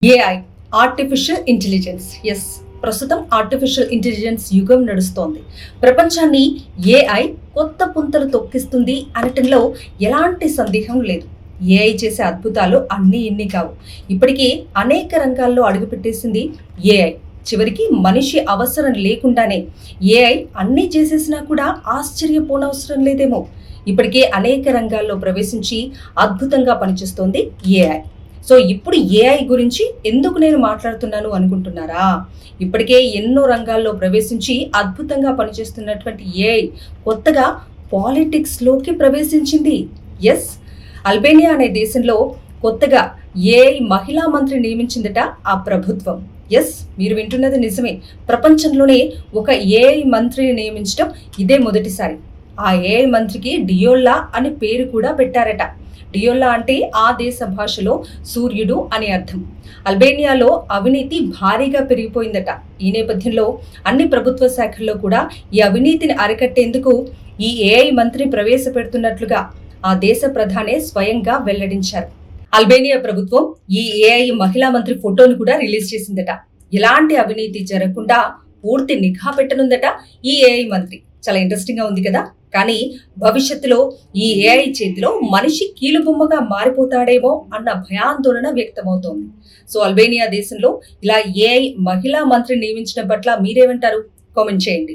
AI artificial intelligence. Yes, ప్రస్తుతం artificial intelligence యుగం నడుస్తోంది. ప్రపంచాన్ని ఏఐ కొత్త పుంతలు తొక్కిస్తుంది అనటంలో ఎలాంటి సందేహం లేదు. ఏఐ చేసే అద్భుతాలు అన్నీ ఇన్ని కావు. ఇప్పటికీ అనేక రంగాల్లో అడుగుపెట్టేసింది ఏఐ. చివరికి మనిషి అవసరం లేకుండానే ఏఐ అన్నీ చేసేసినా కూడా ఆశ్చర్యపోనవసరం లేదేమో. ఇప్పటికే అనేక రంగాల్లో ప్రవేశించి అద్భుతంగా పనిచేస్తోంది ఏఐ. సో ఇప్పుడు ఏఐ గురించి ఎందుకు నేను మాట్లాడుతున్నాను అనుకుంటున్నారా? ఇప్పటికే ఎన్నో రంగాల్లో ప్రవేశించి అద్భుతంగా పనిచేస్తున్నటువంటి ఏఐ కొత్తగా పాలిటిక్స్లోకి ప్రవేశించింది. ఎస్, అల్బేనియా అనే దేశంలో కొత్తగా ఏఐ మహిళా మంత్రి నియమించిందట ఆ ప్రభుత్వం. ఎస్, మీరు వింటున్నది నిజమే. ప్రపంచంలోనే ఒక ఏఐ మంత్రిని నియమించడం ఇదే మొదటిసారి. ఆ ఏఐ మంత్రికి డియోల్లా అని పేరు కూడా పెట్టారట. డియోల్లా అంటే ఆ దేశ భాషలో సూర్యుడు అని అర్థం. అల్బేనియాలో అవినీతి భారీగా పెరిగిపోయిందట. ఈ నేపథ్యంలో అన్ని ప్రభుత్వ శాఖల్లో కూడా ఈ అవినీతిని అరికట్టేందుకు ఈ ఏఐ మంత్రి ప్రవేశపెడుతున్నట్లుగా ఆ దేశ ప్రధానే స్వయంగా వెల్లడించారు. అల్బేనియా ప్రభుత్వం ఈ ఏఐ మహిళా మంత్రి ఫోటోను కూడా రిలీజ్ చేసిందట. ఎలాంటి అవినీతి జరగకుండా పూర్తి నిఘా పెట్టనుందట ఈ ఏఐ మంత్రి. చాలా ఇంట్రెస్టింగ్ గా ఉంది కదా. కానీ భవిష్యత్తులో ఈ ఏఐ చేతిలో మనిషి కీలుబొమ్మగా మారిపోతాడేమో అన్న భయాందోళన వ్యక్తమవుతోంది. సో అల్బేనియా దేశంలో ఇలా ఏఐ మహిళా మంత్రి నియమించడం పట్ల మీరేమంటారు? కామెంట్ చేయండి.